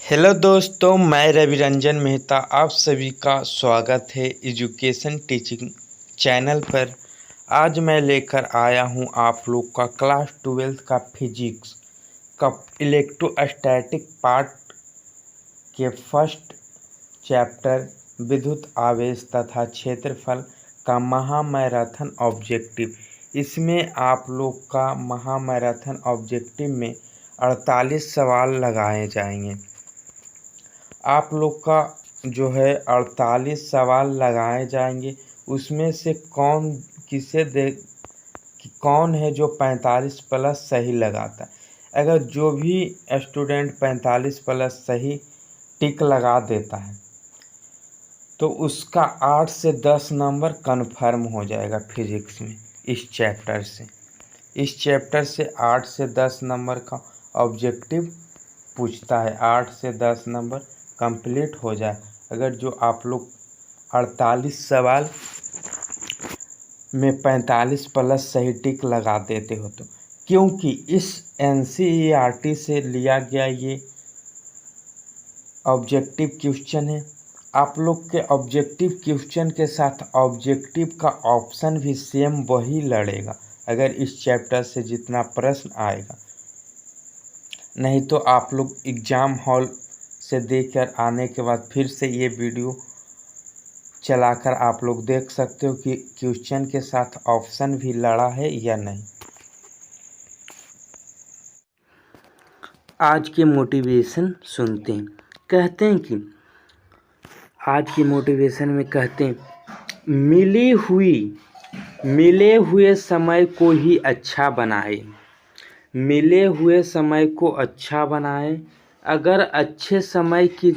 Hello दोस्तों, मैं रवि रंजन मेहता आप सभी का स्वागत है एजुकेशन टीचिंग चैनल पर। आज मैं लेकर आया हूं आप लोग का क्लास 12 का फिजिक्स का इलेक्ट्रोस्टैटिक पार्ट के फर्स्ट चैप्टर विद्युत आवेश तथा क्षेत्रफल का महामैराथन ऑब्जेक्टिव। इसमें आप लोग का महामैराथन ऑब्जेक्टिव में 48 सवाल लगाए जाएंगे। आप लोग का जो है 48 सवाल लगाए जाएंगे। उसमें से कौन है जो 45 प्लस सही लगाता है। अगर जो भी स्टूडेंट 45 प्लस सही टिक लगा देता है तो उसका 8 से 10 नंबर कन्फर्म हो जाएगा फिजिक्स में। इस चैप्टर से 8 से 10 नंबर का ऑब्जेक्टिव पूछता है। 8 से 10 नंबर कंप्लीट हो जाए अगर जो आप लोग 48 सवाल में 45 प्लस सही टिक लगा देते हो तो। क्योंकि इस NCERT से लिया गया ये ऑब्जेक्टिव क्वेश्चन है। आप लोग के ऑब्जेक्टिव क्वेश्चन के साथ ऑब्जेक्टिव का ऑप्शन भी सेम वही लड़ेगा अगर इस चैप्टर से जितना प्रश्न आएगा। नहीं तो आप लोग एग्ज़ाम हॉल से देखकर आने के बाद फिर से ये वीडियो चलाकर आप लोग देख सकते हो कि क्वेश्चन के साथ ऑप्शन भी लड़ा है या नहीं। आज के मोटिवेशन सुनते हैं। कहते हैं कि आज की मोटिवेशन में कहते हैं मिले हुए समय को ही अच्छा बनाए। मिले हुए समय को अच्छा बनाएं। अगर अच्छे समय की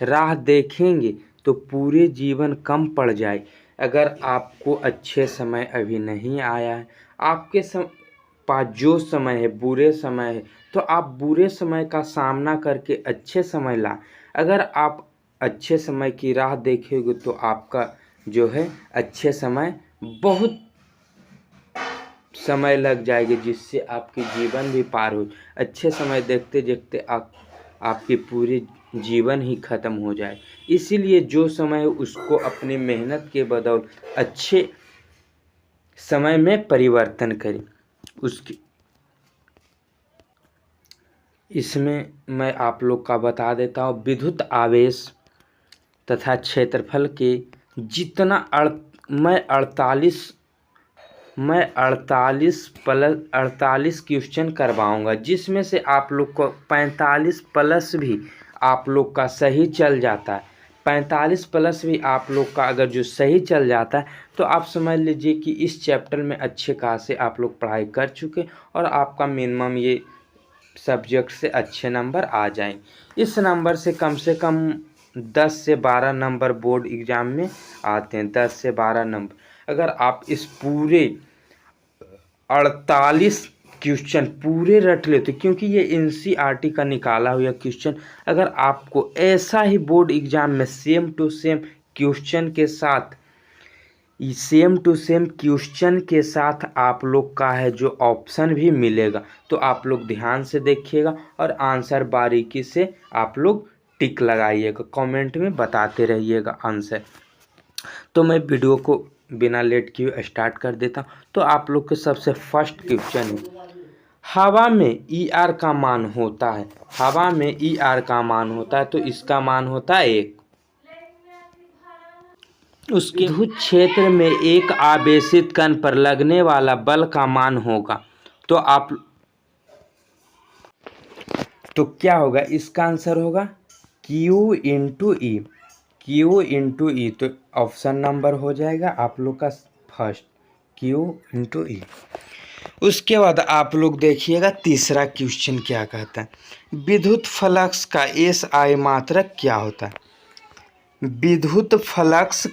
राह देखेंगे तो पूरे जीवन कम पड़ जाए। अगर आपको अच्छे समय अभी नहीं आया है, आपके पास जो समय है बुरे समय है, तो आप बुरे समय का सामना करके अच्छे समय ला। अगर आप अच्छे समय की राह देखेंगे तो आपका जो है अच्छे समय बहुत समय लग जाएगी, जिससे आपकी जीवन भी पार हो। अच्छे समय देखते देखते आपकी पूरी जीवन ही ख़त्म हो जाए। इसीलिए जो समय है उसको अपनी मेहनत के बदौलत अच्छे समय में परिवर्तन करें। इसमें मैं आप लोग का बता देता हूँ विद्युत आवेश तथा क्षेत्रफल के जितना मैं 48 क्वेश्चन करवाऊंगा, जिसमें से आप लोग को 45 प्लस भी आप लोग का सही चल जाता है। 45 प्लस भी आप लोग का अगर जो सही चल जाता है तो आप समझ लीजिए कि इस चैप्टर में अच्छे खासे आप लोग पढ़ाई कर चुके और आपका मिनिमम ये सब्जेक्ट से अच्छे नंबर आ जाएंगे। इस नंबर से कम 10 से 12 नंबर बोर्ड एग्ज़ाम में आते हैं। 10 से 12 नंबर अगर आप इस पूरे 48 क्वेश्चन पूरे रट लेते, क्योंकि ये NCERT का निकाला हुआ क्वेश्चन, अगर आपको ऐसा ही बोर्ड एग्ज़ाम में सेम टू सेम क्वेश्चन के साथ आप लोग का है जो ऑप्शन भी मिलेगा, तो आप लोग ध्यान से देखिएगा और आंसर बारीकी से आप लोग टिक लगाइएगा। कमेंट में बताते रहिएगा आंसर। तो मैं वीडियो को बिना लेट किए स्टार्ट कर देता हूँ। तो आप लोग के सबसे फर्स्ट क्वेश्चन है, हवा में ER का मान होता है। हवा में ER का मान होता है तो इसका मान होता है 1। उसके विद्युत क्षेत्र में एक आवेशित कण पर लगने वाला बल का मान होगा। तो क्या होगा, इसका आंसर होगा Q इंटू ई। Q इंटू ई, तो ऑप्शन नंबर हो जाएगा आप लोग का फर्स्ट Q इंटू ई। उसके बाद आप लोग देखिएगा तीसरा क्वेश्चन क्या कहता है, विद्युत फ्लक्स का SI मात्रक क्या होता है। विद्युत फ्लक्स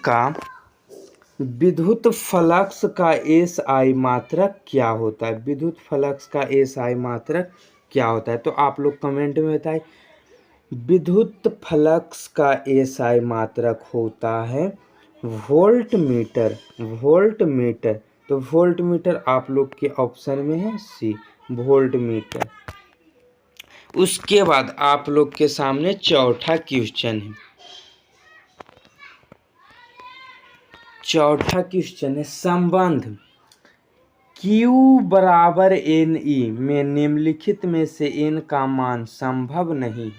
का SI मात्रक क्या होता है। विद्युत फ्लक्स का SI मात्रक क्या होता है, तो आप लोग कमेंट में बताएं। विद्युत फ्लक्स का SI मात्रक होता है वोल्ट मीटर। तो वोल्ट मीटर आप लोग के ऑप्शन में है C, वोल्ट मीटर। उसके बाद आप लोग के सामने चौथा क्वेश्चन है। चौथा क्वेश्चन है संबंध Q बराबर NE में निम्नलिखित में से n का मान संभव नहीं।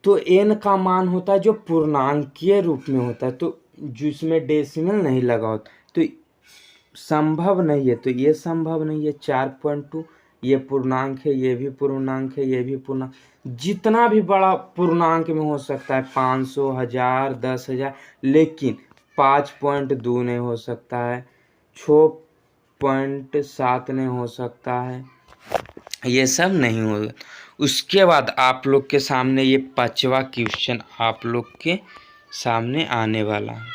तो n का मान होता है जो पूर्णांकीय रूप में होता है, तो जिसमें डेसिमल नहीं लगा होता, तो संभव नहीं है। तो ये संभव नहीं है। 4.2 ये पूर्णांक है, ये भी पूर्णांक है, ये भी पूर्णांक। जितना भी बड़ा पूर्णांक में हो सकता है, 500, 1000, 10,000, लेकिन 5.2 नहीं हो सकता है, 6.7 नहीं हो सकता है, ये सब नहीं होगा। उसके बाद आप लोग के सामने ये 5वां क्वेश्चन आप लोग के सामने आने वाला है।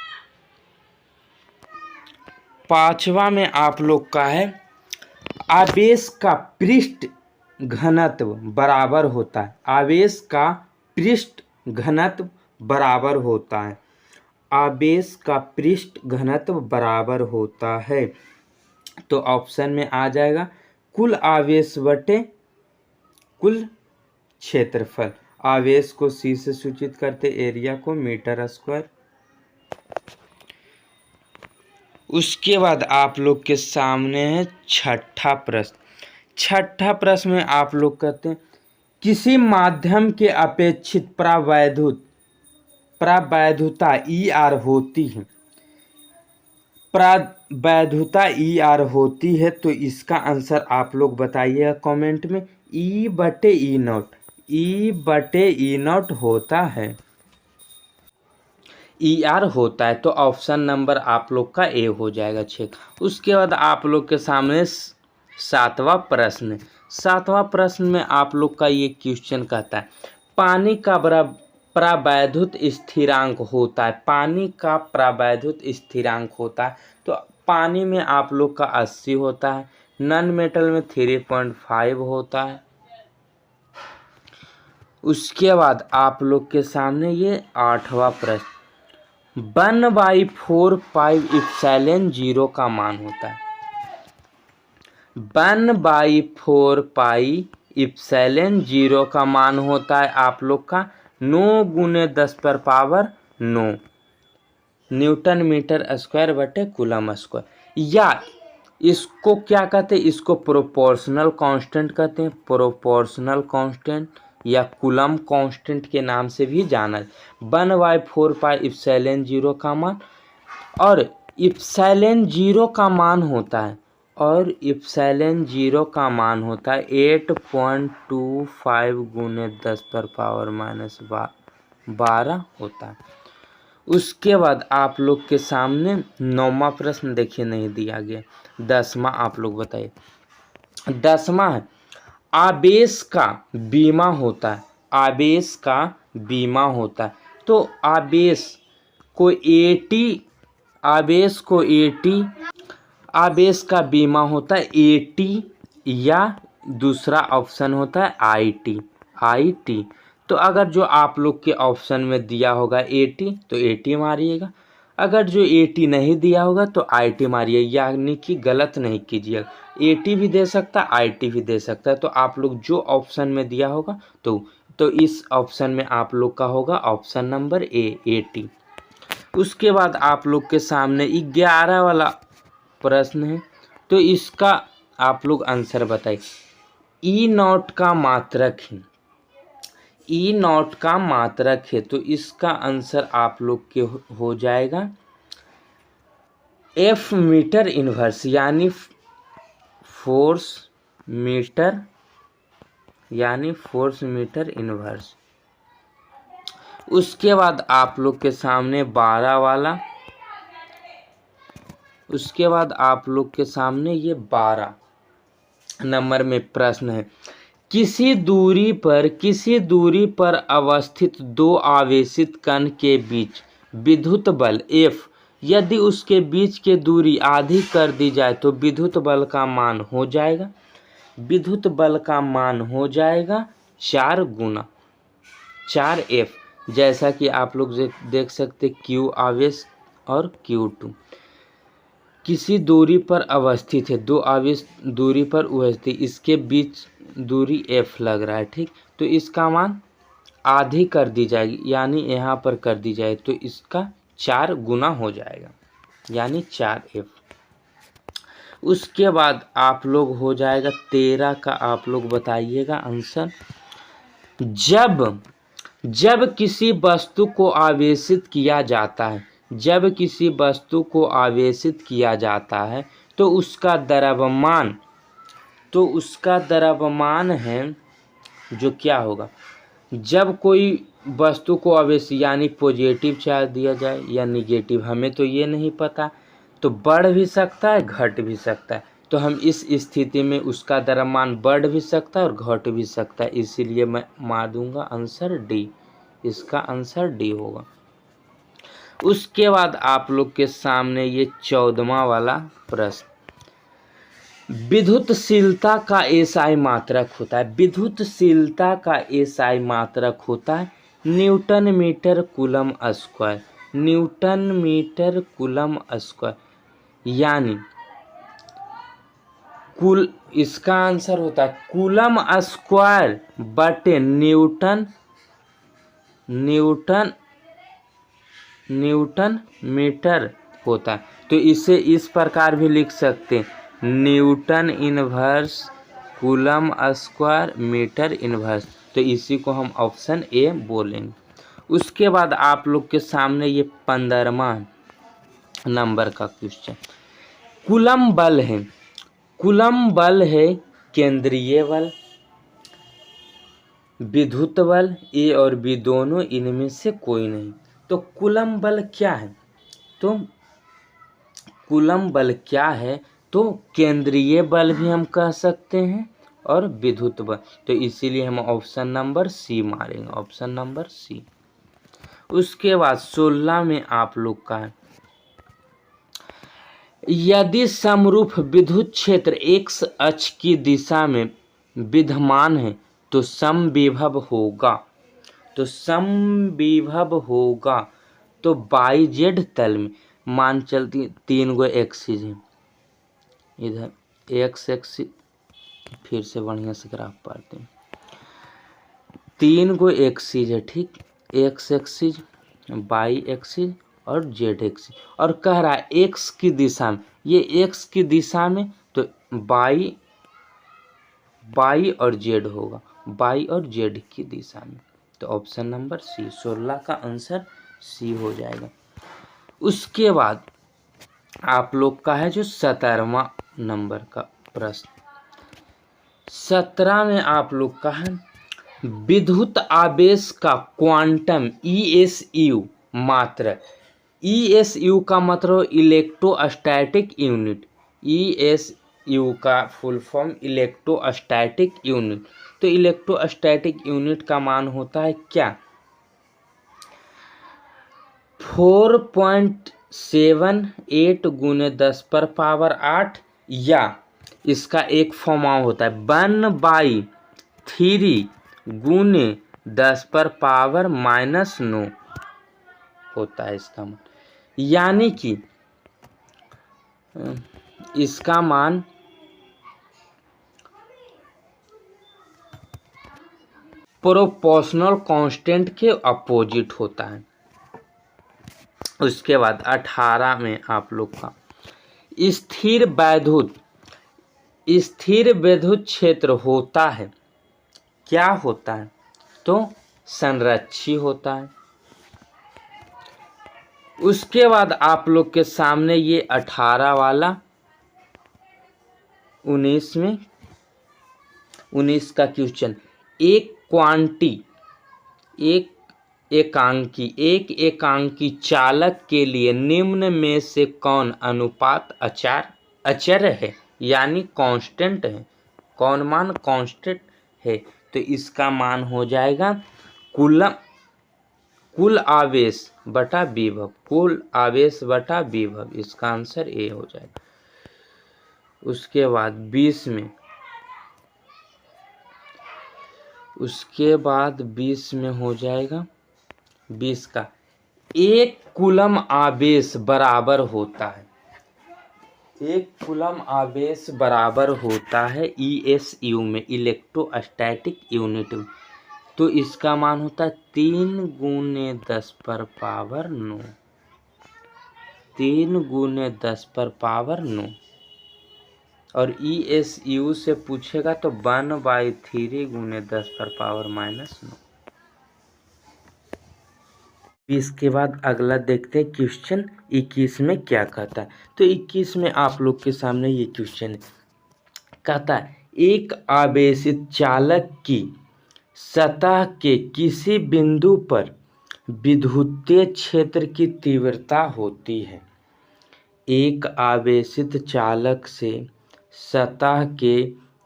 5वां में आप लोग का है आवेश का पृष्ठ घनत्व बराबर होता है। आवेश का पृष्ठ घनत्व बराबर होता है। आवेश का पृष्ठ घनत्व बराबर होता है। तो ऑप्शन में आ जाएगा कुल आवेश बटे कुल क्षेत्रफल। आवेश को C से सूचित करते, एरिया को मीटर स्क्वायर। उसके बाद आप लोग के सामने है छठा प्रश्न। छठा प्रश्न में आप लोग कहते हैं किसी माध्यम के अपेक्षित प्रावैधुता ER होती है। प्रावैधुता ER होती है, तो इसका आंसर आप लोग बताइएगा कमेंट में। E बटे E नॉट होता है। ER होता है, तो ऑप्शन नंबर आप लोग का A हो जाएगा 6। उसके बाद आप लोग के सामने 7वां प्रश्न। 7वां प्रश्न में आप लोग का ये क्वेश्चन कहता है पानी का प्रावैधुत स्थिरांक होता है। पानी का प्रावैधुत स्थिरांक होता है, तो पानी में आप लोग का 80 होता है, नॉन मेटल में 3.5 होता है। उसके बाद आप लोग के सामने ये 8वां प्रश्न 1/4 पाई एप्सिलॉन 0 का मान होता है। 1/4 पाई एप्सिलॉन 0 का मान होता है आप लोग का 9 × 10⁻9 न्यूटन मीटर स्क्वायर बटे कूलम स्क्वायर। या इसको क्या कहते हैं, इसको प्रोपोर्शनल कांस्टेंट कहते हैं। प्रोपोर्शनल कांस्टेंट या कूलम कांस्टेंट के नाम से भी जाना है। 1/4 पाई एप्सिलॉन 0 का मान, और एप्सिलॉन 0 का मान होता है, और एप्सिलॉन 0 का मान होता है 8.25 × 10⁻12 होता है। उसके बाद आप लोग के सामने 9वां प्रश्न देखिए नहीं दिया गया। 10वां आप लोग बताइए। 10वां है आवेश का बीमा होता है। आवेश का बीमा होता है, तो आवेश को आवेश का बीमा होता है AT, या दूसरा ऑप्शन होता है IT। तो अगर जो आप लोग के ऑप्शन में दिया होगा AT, तो AT मारिएगा। अगर जो AT नहीं दिया होगा तो IT मारिए, यानी कि गलत नहीं कीजिएगा। AT भी दे सकता है, IT भी दे सकता है। तो आप लोग जो ऑप्शन में दिया होगा तो इस ऑप्शन में आप लोग का होगा ऑप्शन नंबर A AT। उसके बाद आप लोग के सामने 11 वाला प्रश्न है, तो इसका आप लोग आंसर बताइए। E0 का मात्रक है। E0 का मात्रक है, तो इसका आंसर आप लोग के हो जाएगा F मीटर इनवर्स, यानी फोर्स मीटर इनवर्स। उसके बाद आप लोग के सामने 12 वाला। उसके बाद आप लोग के सामने ये 12 नंबर में प्रश्न है किसी दूरी पर अवस्थित दो आवेशित कण के बीच विद्युत बल F यदि उसके बीच की दूरी आधी कर दी जाए तो विद्युत बल का मान हो जाएगा। विद्युत बल का मान हो जाएगा 4 × 4F, जैसा कि आप लोग देख सकते Q आवेश और Q2। किसी दूरी पर अवस्थित है, दो आवेश दूरी पर अवस्थित, इसके बीच दूरी f लग रहा है, ठीक। तो इसका मान आधी कर दी जाएगी, यानी यहाँ पर कर दी जाए तो इसका 4 गुना हो जाएगा, यानी 4f। उसके बाद आप लोग हो जाएगा 13 का, आप लोग बताइएगा आंसर। जब किसी वस्तु को आवेशित किया जाता है, जब किसी वस्तु को आवेशित किया जाता है तो उसका द्रव्यमान है जो क्या होगा, जब कोई वस्तु को आवेश यानी पॉजिटिव चार्ज दिया जाए या निगेटिव, हमें तो ये नहीं पता, तो बढ़ भी सकता है घट भी सकता है। तो हम इस स्थिति में उसका द्रव्यमान बढ़ भी सकता है और घट भी सकता है, इसीलिए मैं मार दूंगा आंसर डी, इसका आंसर डी होगा। उसके बाद आप लोग के सामने ये 14वां वाला प्रश्न, विद्युतशीलता का एसआई मात्रक होता है, विद्युतशीलता का एसआई मात्रक होता है newton metre coulomb square, newton metre coulomb square, यानी इसका आंसर होता है कूलम स्क्वायर बटे न्यूटन मीटर होता है। तो इसे इस प्रकार भी लिख सकते हैं, newton inverse coulomb square metre inverse, तो इसी को हम ऑप्शन ए बोलेंगे। उसके बाद आप लोग के सामने ये 15वां नंबर का क्वेश्चन, कूलम बल है, कूलम बल है केंद्रीय बल, विद्युत बल, ए और बी दोनों, इनमें से कोई नहीं। तो कूलम बल क्या है, तो कूलम बल क्या है, तो केंद्रीय बल भी हम कह सकते हैं और विद्युत बल, तो इसीलिए हम ऑप्शन नंबर सी मारेंगे, ऑप्शन नंबर सी। उसके बाद 16 में आप लोग का है, यदि समरूप विद्युत क्षेत्र x अक्ष की दिशा में विद्यमान है तो समविभव होगा, तो समविभव होगा तो बाई जेड तल में, मान चलती 3 गो एक्सिस है, इधर एक्स एक्सिस, फिर से बढ़िया से ग्राफ पाते हैं, 3 गो एक्सिस है, ठीक, एक्स एक्सिस, बाई एक्सिस और जेड एक्सिस, और कह रहा है एक्स की दिशा में, ये एक्स की दिशा में तो बाई और जेड होगा, बाई और जेड की दिशा में, तो ऑप्शन नंबर सी, 16 का आंसर सी हो जाएगा। उसके बाद आप लोग का है जो 17वां नंबर का प्रश्न, 17 में आप लोग का है विद्युत आवेश का क्वांटम ESU मात्रक, ESU का मतलब इलेक्ट्रोस्टैटिक यूनिट, ESU का फुल फॉर्म इलेक्ट्रोस्टैटिक यूनिट, तो इलेक्ट्रोस्टैटिक यूनिट का मान होता है क्या, 4.78 गुने 10⁻8, या इसका एक फॉर्म होता है 1/3 गुने 10⁻⁻9 होता है इसका मान, यानी कि इसका मान प्रोपोर्शनल कांस्टेंट के अपोजिट होता है। उसके बाद 18 में आप लोग का स्थिर विद्युत क्षेत्र होता है, क्या होता है, तो संरक्षी होता है। उसके बाद आप लोग के सामने ये 18 वाला 19 में 19 का क्वेश्चन, एक एकांकी चालक के लिए निम्न में से कौन अनुपात अचर है, यानी कांस्टेंट है, कौन मान कांस्टेंट है, तो इसका मान हो जाएगा कुल आवेश बटा विभव, कुल आवेश बटा विभव, इसका आंसर ए हो जाएगा। उसके बाद 20 में, उसके बाद 20 में हो जाएगा 20 का, एक कूलम आवेश बराबर होता है, एक कूलम आवेश बराबर होता है ESU में, इलेक्ट्रोस्टैटिक यूनिट में। तो इसका मान होता है 3 × 10⁻9, 3 × 10⁻9। और ESU से पूछेगा तो 1/3 × 10⁻−9। इसके बाद अगला देखते हैं क्वेश्चन 21 में क्या कहता है। तो 21 में आप लोग के सामने ये क्वेश्चन है, कहता है एक आवेशित चालक की सतह के किसी बिंदु पर विद्युतीय क्षेत्र की तीव्रता होती है। एक आवेशित चालक से सतह के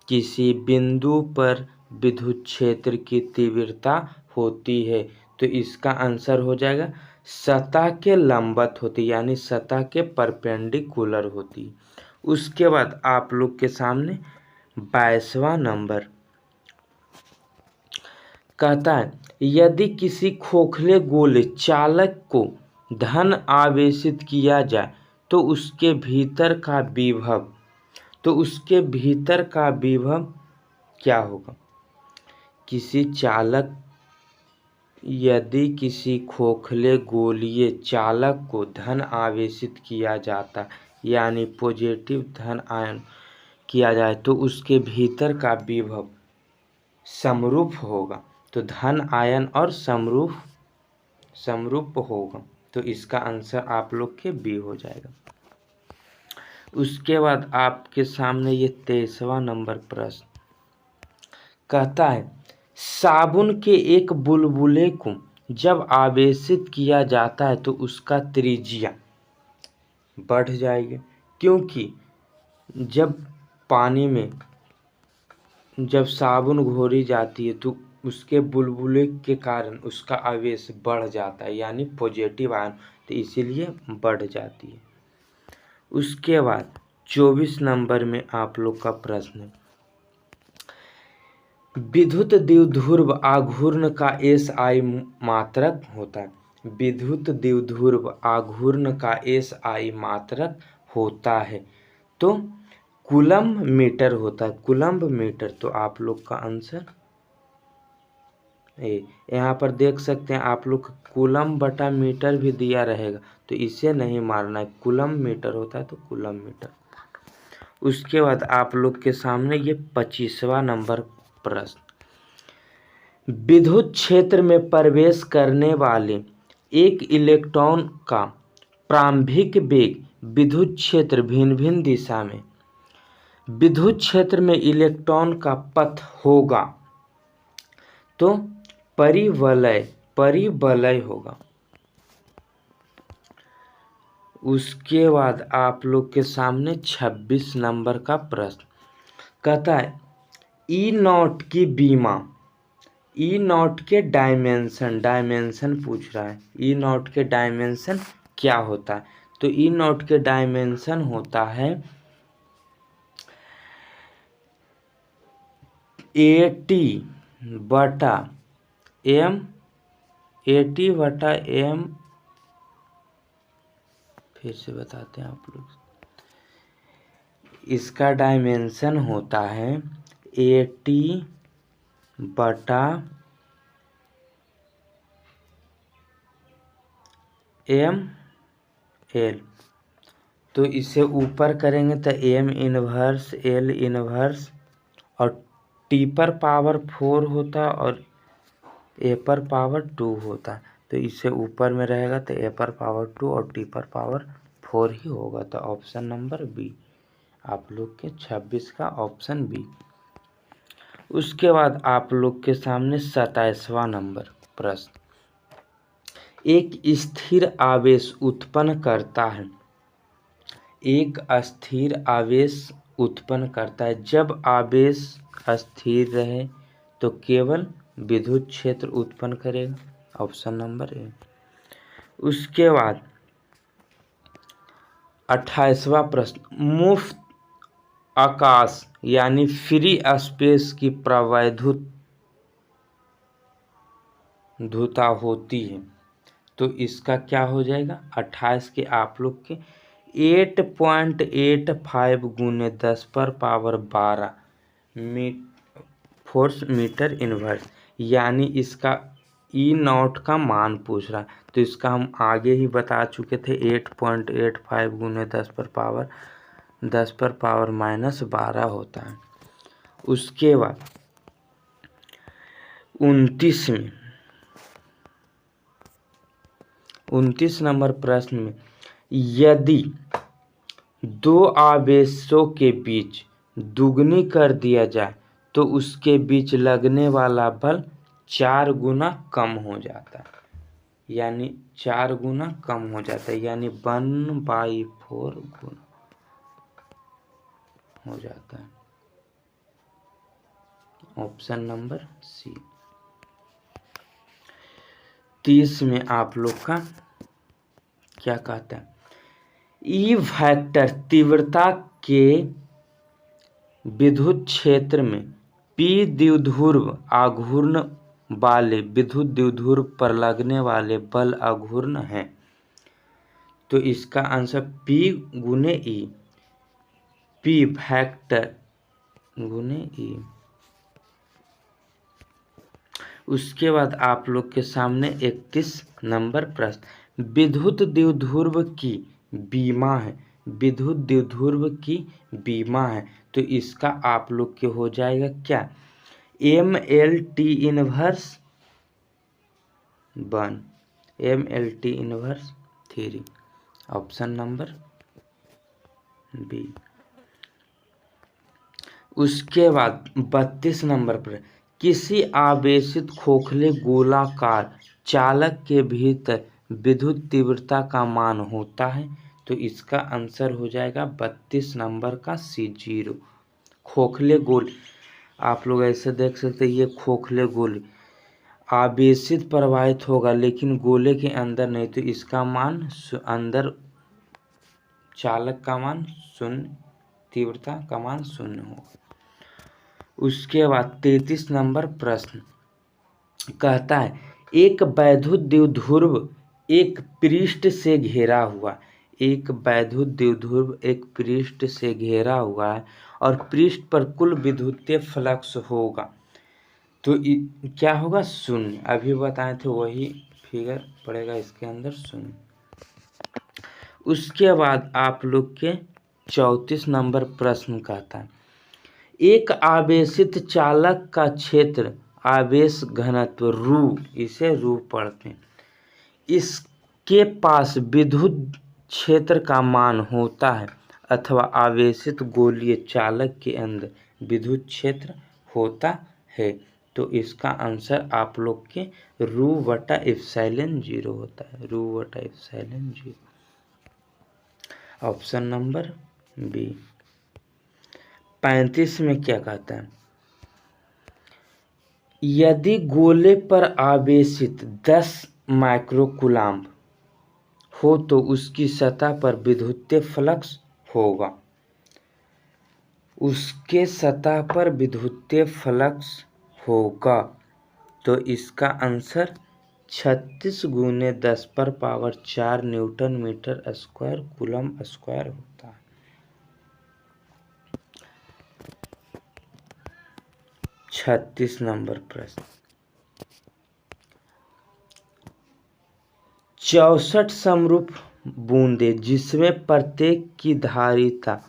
किसी बिंदु पर विद्युत क्षेत्र की तीव्रता होती है। तो इसका आंसर हो जाएगा सतह के लंबवत होती, यानी सतह के परपेंडिकुलर होती। उसके बाद आप लोग के सामने 22वां नंबर कहता है यदि किसी खोखले गोले चालक को धन आवेशित किया जाए तो उसके भीतर का विभव क्या होगा। यदि किसी खोखले गोलीय चालक को धन आवेशित किया जाता, यानी पॉजिटिव धन आयन किया जाए, तो उसके भीतर का विभव समरूप होगा। तो धन आयन और समरूप होगा। तो इसका आंसर आप लोग के बी हो जाएगा। उसके बाद आपके सामने ये 23वां नंबर प्रश्न कहता है साबुन के एक बुलबुले को जब आवेशित किया जाता है तो उसका त्रिज्या बढ़ जाएगी, क्योंकि जब पानी में जब साबुन घोरी जाती है तो उसके बुलबुले के कारण उसका आवेश बढ़ जाता है, यानी पॉजिटिव आयन, तो इसीलिए बढ़ जाती है। उसके बाद 24 नंबर में आप लोग का प्रश्न है विद्युत द्विध्रुव आघूर्ण का SI मात्रक होता है। विद्युत द्विध्रुव आघूर्ण का SI मात्रक होता है तो कूलम्ब मीटर होता है, कूलम्ब मीटर। तो आप लोग का आंसर यहाँ पर देख सकते हैं आप लोग कूलम्ब बटा मीटर भी दिया रहेगा, तो इसे नहीं मारना है, कूलम्ब मीटर होता है तो कूलम्ब मीटर। उसके बाद आप लोग के सामने ये 25वां नंबर प्रश्न विद्युत क्षेत्र में प्रवेश करने वाले एक इलेक्ट्रॉन का प्रारंभिक वेग विद्युत क्षेत्र भिन्न भिन्न दिशा में विद्युत क्षेत्र में इलेक्ट्रॉन का पथ होगा तो परिवलय होगा। उसके बाद आप लोग के सामने 26 नंबर का प्रश्न कहता है E0 की बीमा, E0 के डायमेंशन पूछ रहा है। E0 के डायमेंशन क्या होता है। तो E0 के डायमेंशन होता है AT/m, फिर से बताते हैं आप लोग। इसका डायमेंशन होता है AT/ml। तो इसे ऊपर करेंगे तो m इनवर्स l इनवर्स और t पर पावर 4 होता है और a पर पावर 2 होता है। तो इसे ऊपर में रहेगा तो a पर पावर 2 और t पर पावर 4 ही होगा। तो ऑप्शन नंबर बी आप लोग के 26 का ऑप्शन बी। उसके बाद आप लोग के सामने 27वां नंबर प्रश्न एक स्थिर आवेश उत्पन्न करता है। एक स्थिर आवेश उत्पन्न करता है। जब आवेश स्थिर रहे तो केवल विद्युत क्षेत्र उत्पन्न करेगा। Option number A. उसके बाद 28वां प्रश्न मुफ्त आकाश यानी फ्री स्पेस की प्रवैधुता होती है। तो इसका क्या हो जाएगा 28 के आप लोग के 8.85 गुने 10⁻12 फोर्स मीटर इनवर्स, यानी इसका E0 का मान पूछ रहा है। तो इसका हम आगे ही बता चुके थे, 8.85 गुने 10⁻⁻12 होता है। उसके बाद 29 नंबर प्रश्न में, यदि दो आवेशों के बीच दुगनी कर दिया जाए तो उसके बीच लगने वाला बल 4 गुना कम हो जाता है, यानी 4 गुना कम हो जाता है, यानी 1/4 गुना हो जाता है। Option number C. 30 में आप लोग का क्या कहता है, ई वेक्टर तीव्रता के विद्युत क्षेत्र में P द्विध्रुव आघूर्ण वाले विद्युत द्विध्रुव पर लगने वाले बल आघूर्ण है। तो इसका आंसर P गुने E, P वेक्टर गुने E। उसके बाद आप लोग के सामने 31 नंबर प्रश्न, विद्युत द्विध्रुव की बीमा है, विद्युत द्विध्रुव की बीमा है। तो इसका आप लोग के हो जाएगा क्या, MLT inverse 1, MLT inverse 3, option number B. उसके बाद 32 नंबर पर, किसी आवेशित खोखले गोलाकार चालक के भीतर विद्युत तीव्रता का मान होता है। तो इसका आंसर हो जाएगा 32 नंबर का C0। खोखले गोले, आप लोग ऐसे देख सकते हैं, ये खोखले गोले आवेशित प्रवाहित होगा लेकिन गोले के अंदर नहीं, तो इसका मान अंदर चालक का मान 0, तीव्रता का मान 0 होगा। उसके बाद 33 नंबर प्रश्न कहता है, एक वैद्युत द्विध्रुव एक पृष्ठ से घिरा हुआ, एक वैद्युत द्विध्रुव एक पृष्ठ से घेरा हुआ है और पृष्ठ पर कुल विद्युतीय फ्लक्स होगा, तो क्या होगा, 0। अभी बताए थे वही फिगर पड़ेगा इसके अंदर 0। उसके बाद आप लोग के 34 नंबर प्रश्न कहता है, एक आवेशित चालक का क्षेत्र आवेश घनत्व ρ, इसे ρ पढ़ते हैं, इसके पास विद्युत क्षेत्र का मान होता है अथवा आवेशित गोलीय चालक के अंदर विद्युत क्षेत्र होता है। तो इसका आंसर आप लोग के ρ/ε0 होता है, ρ/ε0, ऑप्शन नंबर बी। 35 में क्या कहता है, यदि गोले पर आवेशित 10 माइक्रोकूलाम्ब हो तो उसकी सतह पर विद्युतीय फ्लक्स होगा, उसके सतह पर विद्युतीय फ्लक्स होगा। तो इसका आंसर 36 गुने 10⁻⁴ newton metre square coulomb square होता है। 36 नंबर प्रश्न, 64 समरूप बूंदे जिसमें प्रत्येक की धारिता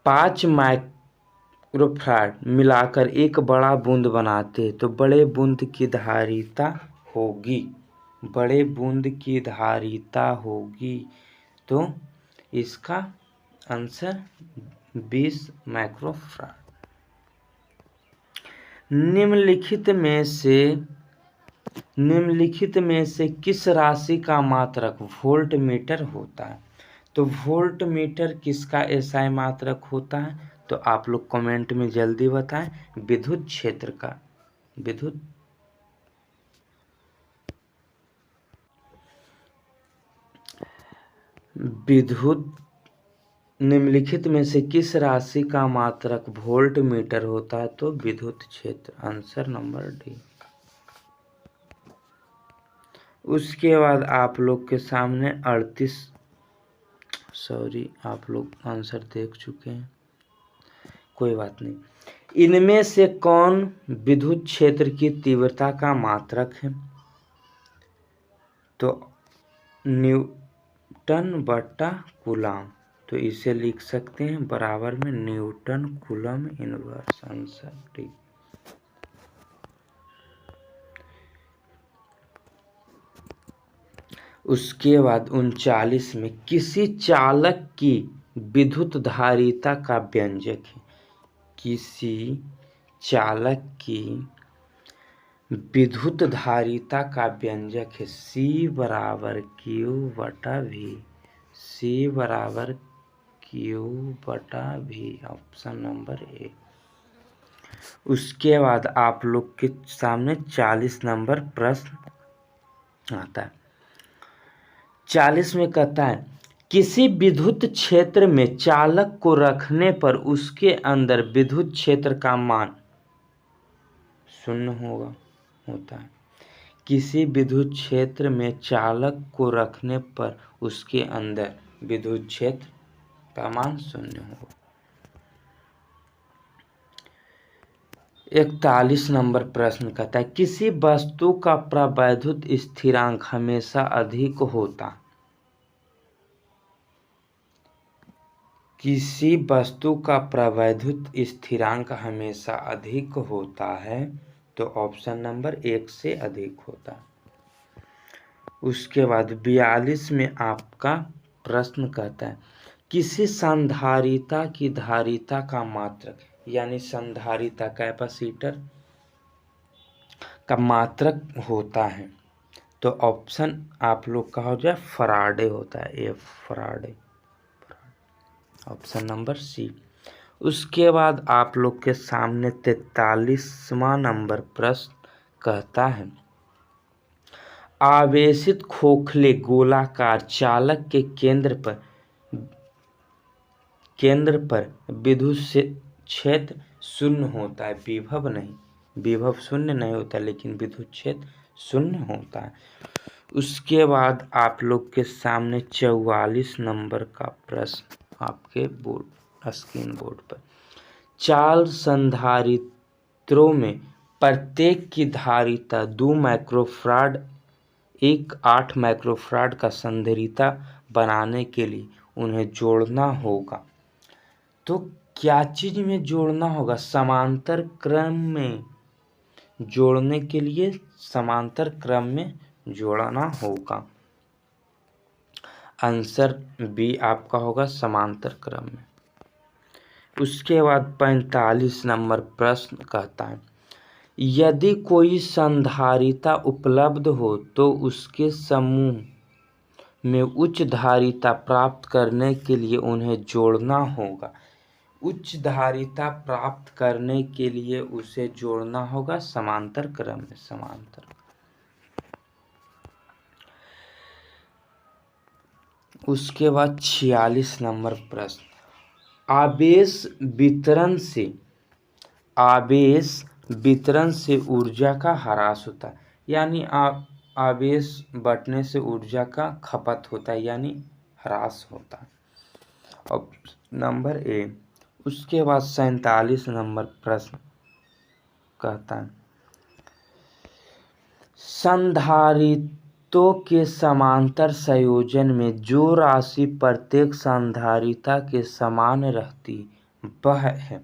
5 माइक्रोफैराड मिलाकर एक बड़ा बूंद बनाते हैं, तो बड़े बूंद की धारिता होगी, बड़े बूंद की धारिता होगी। तो इसका आंसर 20 माइक्रोफैराड। निम्नलिखित में से किस राशि का मात्रक वोल्ट मीटर होता है। तो वोल्ट मीटर किसका एसआई मात्रक होता है, तो आप लोग कमेंट में जल्दी बताएं। विद्युत क्षेत्र का, निम्नलिखित में से किस राशि का मात्रक वोल्ट मीटर होता है, तो विद्युत क्षेत्र, आंसर नंबर डी। उसके बाद आप लोग के सामने 38 सॉरी, आप लोग आंसर देख चुके हैं, कोई बात नहीं। इनमें से कौन विद्युत क्षेत्र की तीव्रता का मात्रक है? तो न्यूटन बटा कूलम, तो इसे लिख सकते हैं बराबर में Newton coulomb inverse, answer D. उसके बाद 39 में किसी चालक की विद्युत धारिता का व्यंजक है। किसी चालक की विद्युत धारिता का व्यंजक है C बराबर Q बटा V, C बराबर Q बटा V, ऑप्शन नंबर ए। उसके बाद आप लोग के सामने 40 नंबर प्रश्न आता है। 40 में कहता है किसी विद्युत क्षेत्र में चालक को रखने पर उसके अंदर विद्युत क्षेत्र का मान शून्य होता है। किसी विद्युत क्षेत्र में चालक को रखने पर उसके अंदर विद्युत क्षेत्र का मान शून्य होगा। 41 नंबर प्रश्न कहता है किसी वस्तु का प्रवैद्युत स्थिरांक हमेशा अधिक होता। किसी वस्तु का प्रवैद्युत स्थिरांक हमेशा अधिक होता है, तो ऑप्शन नंबर 1 से अधिक होता है। उसके बाद 42 में आपका प्रश्न कहता है किसी संधारिता की धारिता का मात्रक, यानी संधारिता कैपेसिटर का मात्रक होता है, तो ऑप्शन आप लोग का हो जाए फराडे होता है, ए फराडे, ऑप्शन नंबर सी। उसके बाद आप लोग के सामने 43वां नंबर प्रश्न कहता है आवेशित खोखले गोलाकार चालक के केंद्र पर विद्युत क्षेत्र शून्य होता है, विभव नहीं, विभव शून्य नहीं होता लेकिन विद्युत क्षेत्र शून्य होता है। उसके बाद आप लोग के सामने 44 नंबर का प्रश्न आपके स्क्रीन बोर्ड पर, 4 संधारित्रों में प्रत्येक की धारिता 2 माइक्रोफराड, एक 8 माइक्रोफराड का संधारिता बनाने के लिए उन्हें जोड़ना होगा। तो क्या चीज में जोड़ना होगा? समांतर क्रम में जोड़ने के लिए समांतर क्रम में जोड़ना होगा। आंसर बी आपका होगा समांतर क्रम में। उसके बाद 45 नंबर प्रश्न कहता है यदि कोई संधारिता उपलब्ध हो तो उसके समूह में उच्च धारिता प्राप्त करने के लिए उन्हें जोड़ना होगा। उच्च धारिता प्राप्त करने के लिए उसे जोड़ना होगा समांतर क्रम में, समांतर। उसके बाद 46 नंबर प्रश्न आवेश वितरण से ऊर्जा का ह्रास होता है, यानी आवेश बढ़ने से ऊर्जा का खपत होता है, यानी ह्रास होता है, और नंबर ए। उसके बाद 47 नंबर प्रश्न कहता है संधारित्रों के समांतर संयोजन में जो राशि प्रत्येक संधारिता के समान रहती वह है,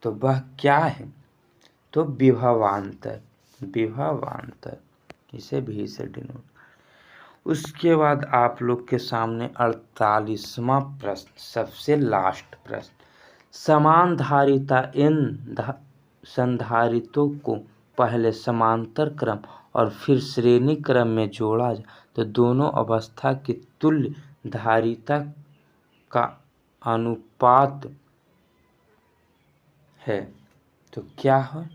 तो वह क्या है? तो विभवांतर, विभवांतर, इसे भी से डिनोट। उसके बाद आप लोग के सामने 48वां प्रश्न, सबसे लास्ट प्रश्न, समान धारिता इन संधारित्रों को पहले समांतर क्रम और फिर श्रेणी क्रम में जोड़ा जाए तो दोनों अवस्था की तुल्य धारिता का अनुपात है, तो क्या है?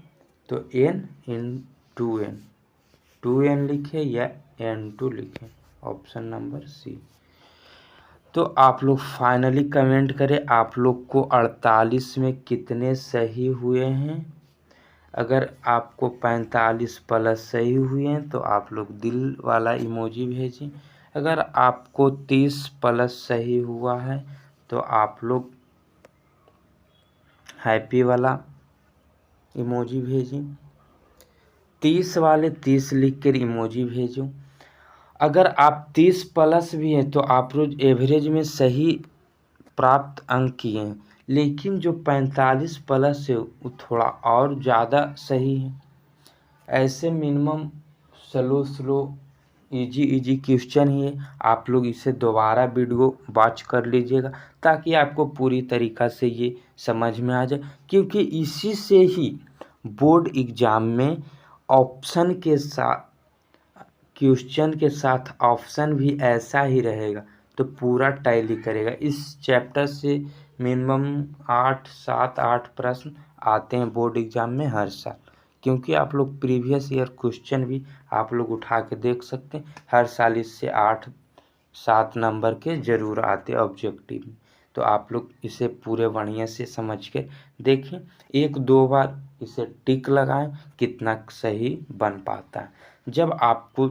तो n/n, 2n लिखे या n2 लिखे, ऑप्शन नंबर सी। तो आप लोग फाइनली कमेंट करें आप लोग को 48 में कितने सही हुए हैं। अगर आपको 45 प्लस सही हुए हैं तो आप लोग दिल वाला इमोजी भेजें, अगर आपको 30 प्लस सही हुआ है तो आप लोग हैप्पी वाला इमोजी भेजें, 30 वाले 30 लिख कर इमोजी भेजो। अगर आप 30 प्लस भी हैं तो आप रोज एवरेज में सही प्राप्त अंक किए हैं, लेकिन जो 45 प्लस है वो थोड़ा और ज़्यादा सही है। ऐसे मिनिमम स्लो इजी क्वेश्चन ही है, आप लोग इसे दोबारा वीडियो वॉच कर लीजिएगा ताकि आपको पूरी तरीक़ा से ये समझ में आ जाए, क्योंकि इसी से ही बोर्ड एग्ज़ाम में ऑप्शन के साथ क्वेश्चन के साथ ऑप्शन भी ऐसा ही रहेगा तो पूरा टैली करेगा। इस चैप्टर से मिनिमम 8 प्रश्न आते हैं बोर्ड एग्ज़ाम में हर साल, क्योंकि आप लोग प्रीवियस ईयर क्वेश्चन भी आप लोग उठा के देख सकते हैं। हर साल इससे 8-7 नंबर के ज़रूर आते ऑब्जेक्टिव में, तो आप लोग इसे पूरे बढ़िया से समझ के देखें, 1-2 बार इसे टिक लगाएं कितना सही बन पाता है। जब आपको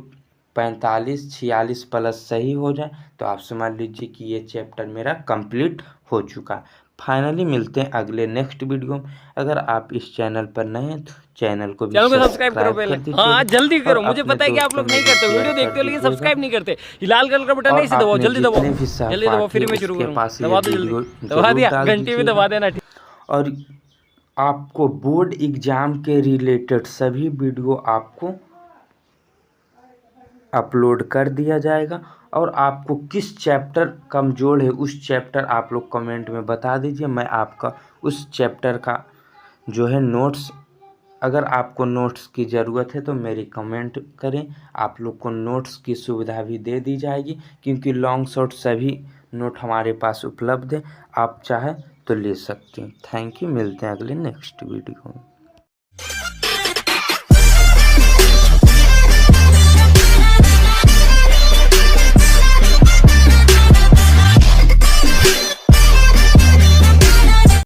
45-46 प्लस सही हो जाए तो आप समझ लीजिए कि ये चैप्टर मेरा कंप्लीट हो चुका है। फाइनली मिलते हैं अगले नेक्स्ट वीडियो में। अगर आप इस चैनल पर नए हैं तो चैनल को सब्सक्राइब करो पहले। हाँ जल्दी करो, मुझे पता है कि आप लोग नहीं करते, वीडियो देखते हो लेकिन सब्सक्राइब नहीं करते। लाल कलर का बटन है, इसे दबाओ, जल्दी दबाओ, जल्दी दबाओ, फिर मैं शुरू करूँगा। दबा दो जल्दी, दबा दिया, घंटी भी दबा देना। और आपको बोर्ड एग्जाम के रिलेटेड सभी वीडियो आपको अपलोड कर दिया जाएगा, और आपको किस चैप्टर कमज़ोर है उस चैप्टर आप लोग कमेंट में बता दीजिए। मैं आपका उस चैप्टर का जो है नोट्स, अगर आपको नोट्स की ज़रूरत है तो मेरी कमेंट करें, आप लोग को नोट्स की सुविधा भी दे दी जाएगी, क्योंकि लॉन्ग शॉर्ट सभी नोट हमारे पास उपलब्ध है, आप चाहे तो ले सकते हैं। थैंक यू, मिलते हैं अगले नेक्स्ट वीडियो में।